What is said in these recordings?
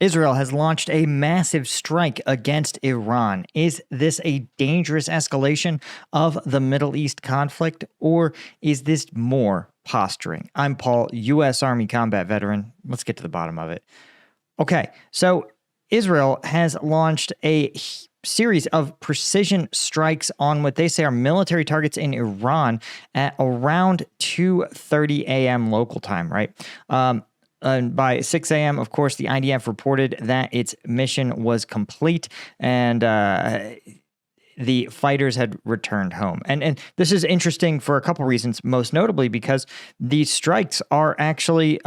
Israel has launched a massive strike against Iran. Is this a dangerous escalation of the Middle East conflict, or is this more posturing? I'm Paul, U.S. Army combat veteran. Let's get to the bottom of it. Okay, so Israel has launched a series of precision strikes on what they say are military targets in Iran at around 2:30 a.m. local time, right? And by 6 a.m., of course, the IDF reported that its mission was complete and the fighters had returned home. And this is interesting for a couple reasons, most notably because these strikes are actually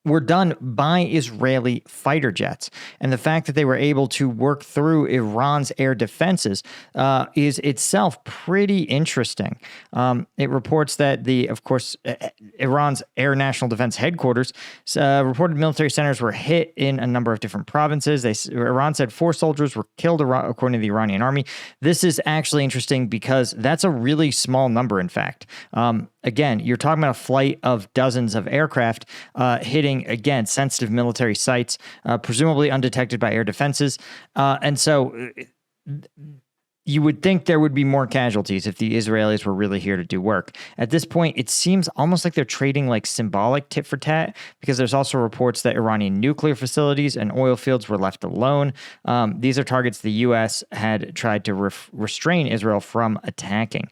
were done by Israeli fighter jets. And the fact that they were able to work through Iran's air defenses is itself pretty interesting. It reports that Iran's Air National Defense Headquarters reported military centers were hit in a number of different provinces. Iran said 4 soldiers were killed, according to the Iranian army. This is actually interesting because that's a really small number, in fact. Again, you're talking about a flight of dozens of aircraft hitting, again, sensitive military sites, presumably undetected by air defenses. And so you would think there would be more casualties if the Israelis were really here to do work. At this point, it seems almost like they're trading like symbolic tit for tat, because there's also reports that Iranian nuclear facilities and oil fields were left alone. These are targets the U.S. had tried to restrain Israel from attacking.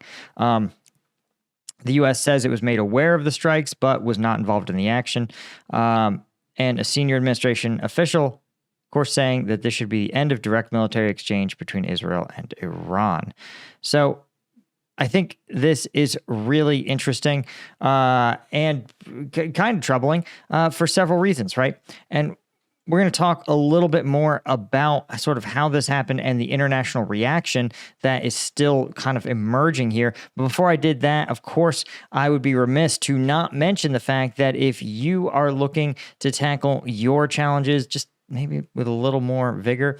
The U.S. says it was made aware of the strikes, but was not involved in the action. And a senior administration official, of course, saying that this should be the end of direct military exchange between Israel and Iran. So I think this is really interesting and kind of troubling for several reasons, right? And we're going to talk a little bit more about sort of how this happened and the international reaction that is still kind of emerging here. But before I did that, of course, I would be remiss to not mention the fact that if you are looking to tackle your challenges just maybe with a little more vigor,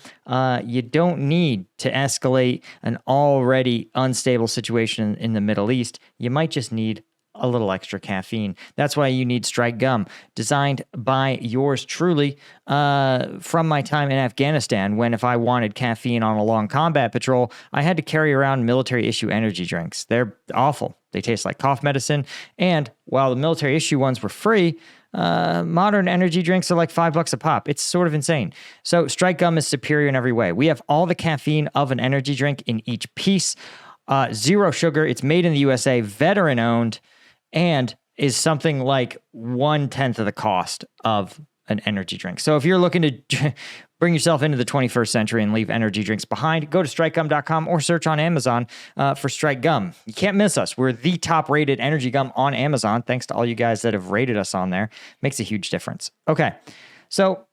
you don't need to escalate an already unstable situation in the Middle East. You might just need a little extra caffeine. That's why you need Strike Gum, designed by yours truly from my time in Afghanistan, when if I wanted caffeine on a long combat patrol, I had to carry around military issue energy drinks. They're awful. They taste like cough medicine. And while the military issue ones were free, modern energy drinks are like $5 a pop. It's sort of insane. So Strike Gum is superior in every way. We have all the caffeine of an energy drink in each piece. 0 sugar. It's made in the USA, veteran owned, and is something like 1/10 of the cost of an energy drink. So if you're looking to bring yourself into the 21st century and leave energy drinks behind, go to strikegum.com or search on Amazon for Strike Gum. You can't miss us. We're the top rated energy gum on Amazon. Thanks to all you guys that have rated us on there. Makes a huge difference. Okay, so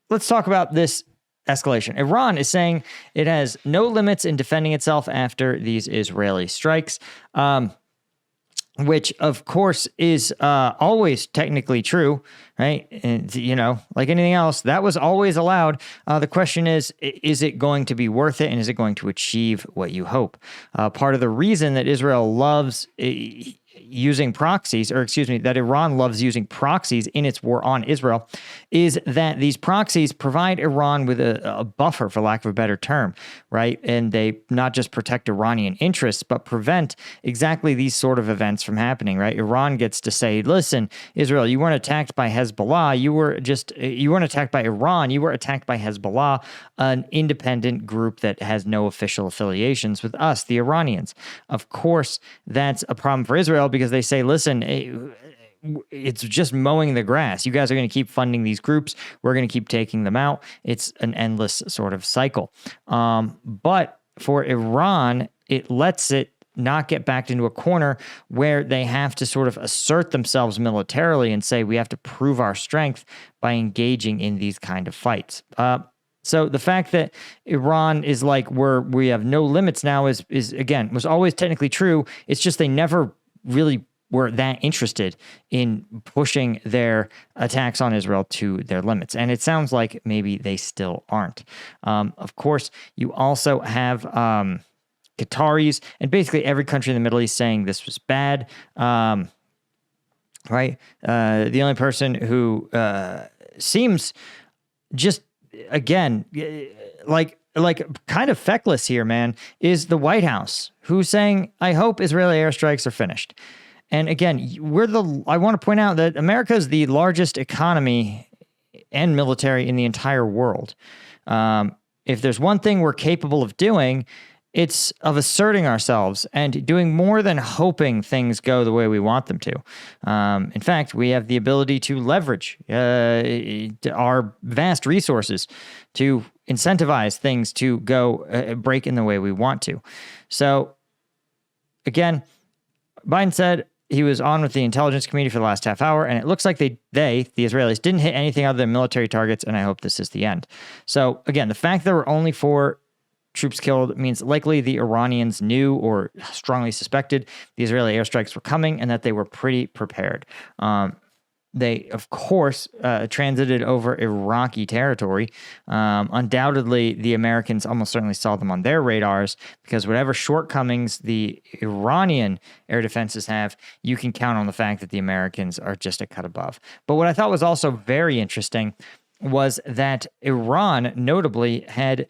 let's talk about this escalation. Iran is saying it has no limits in defending itself after these Israeli strikes. Which, of course, is always technically true, right? And, you know, like anything else, that was always allowed. The question is it going to be worth it, and is it going to achieve what you hope? Part of the reason that Israel loves using proxies, that Iran loves using proxies in its war on Israel, is that these proxies provide Iran with a buffer, for lack of a better term, right? And they not just protect Iranian interests, but prevent exactly these sort of events from happening, right? Iran gets to say, listen, Israel, you weren't attacked by Hezbollah. You weren't attacked by Iran. You were attacked by Hezbollah, an independent group that has no official affiliations with us, the Iranians. Of course, that's a problem for Israel, because they say, listen, it's just mowing the grass. You guys are going to keep funding these groups. We're going to keep taking them out. It's an endless sort of cycle. But for Iran, it lets it not get backed into a corner where they have to sort of assert themselves militarily and say, we have to prove our strength by engaging in these kind of fights. So the fact that Iran is like, we have no limits now is again, was always technically true. It's just they never really were that interested in pushing their attacks on Israel to their limits. And it sounds like maybe they still aren't. Of course, you also have Qataris and basically every country in the Middle East saying this was bad. Right? The only person who seems just again, like kind of feckless here, man, is the White House, who's saying, I hope Israeli airstrikes are finished. And again, I want to point out that America is the largest economy and military in the entire world. If there's one thing we're capable of doing, it's of asserting ourselves and doing more than hoping things go the way we want them to. In fact, we have the ability to leverage our vast resources to incentivize things to go break in the way we want to. So, again, Biden said he was on with the intelligence community for the last half hour, and it looks like the Israelis, didn't hit anything other than military targets, and I hope this is the end. So, again, the fact there were only 4 troops killed means likely the Iranians knew or strongly suspected the Israeli airstrikes were coming and that they were pretty prepared. They, of course, transited over Iraqi territory. Undoubtedly, the Americans almost certainly saw them on their radars because whatever shortcomings the Iranian air defenses have, you can count on the fact that the Americans are just a cut above. But what I thought was also very interesting was that Iran notably had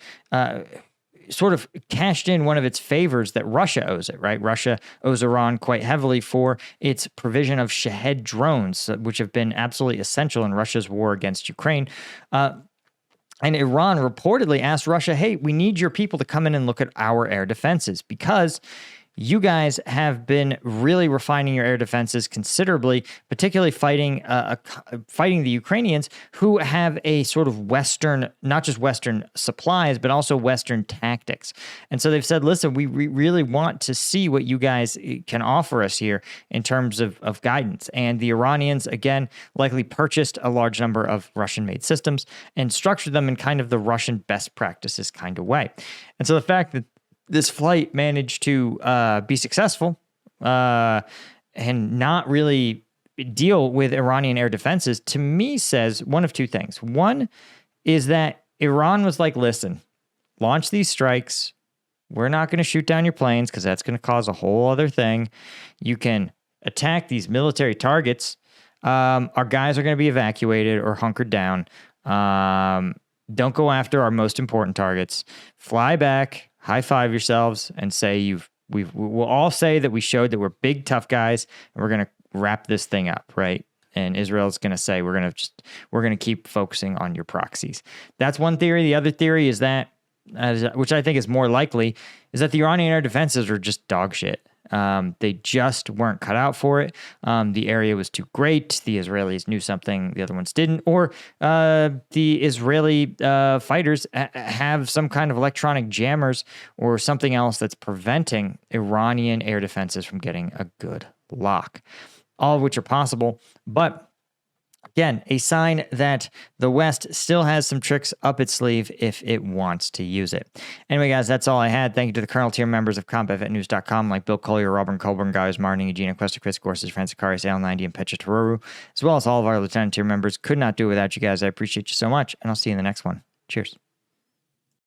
sort of cashed in one of its favors that Russia owes it, right? Russia owes Iran quite heavily for its provision of Shahed drones, which have been absolutely essential in Russia's war against Ukraine. And Iran reportedly asked Russia, hey, we need your people to come in and look at our air defenses because you guys have been really refining your air defenses considerably, particularly fighting the Ukrainians who have a sort of Western, not just Western supplies, but also Western tactics. And so they've said, listen, we really want to see what you guys can offer us here in terms of guidance. And the Iranians, again, likely purchased a large number of Russian-made systems and structured them in kind of the Russian best practices kind of way. And so the fact that this flight managed to be successful and not really deal with Iranian air defenses, to me says one of two things. One is that Iran was like, listen, launch these strikes. We're not going to shoot down your planes because that's going to cause a whole other thing. You can attack these military targets. Our guys are going to be evacuated or hunkered down. Don't go after our most important targets. Fly back. High five yourselves and say we'll all say that we showed that we're big tough guys and we're going to wrap this thing up, right? And Israel's going to say we're going to keep focusing on your proxies. That's one theory. The other theory is that, which I think is more likely, is that the Iranian air defenses are just dog shit. They just weren't cut out for it. The area was too great. The Israelis knew something the other ones didn't, or the Israeli fighters have some kind of electronic jammers or something else that's preventing Iranian air defenses from getting a good lock. All of which are possible, but again, a sign that the West still has some tricks up its sleeve if it wants to use it. Anyway, guys, that's all I had. Thank you to the Colonel tier members of CompFNews.com like Bill Collier, Robert Colburn, Guys, Martin, Eugenia, Questa, Chris Gorsuch, Francis Karius, Al90, and Petra Teruru, as well as all of our Lieutenant tier members. Could not do it without you guys. I appreciate you so much, and I'll see you in the next one. Cheers.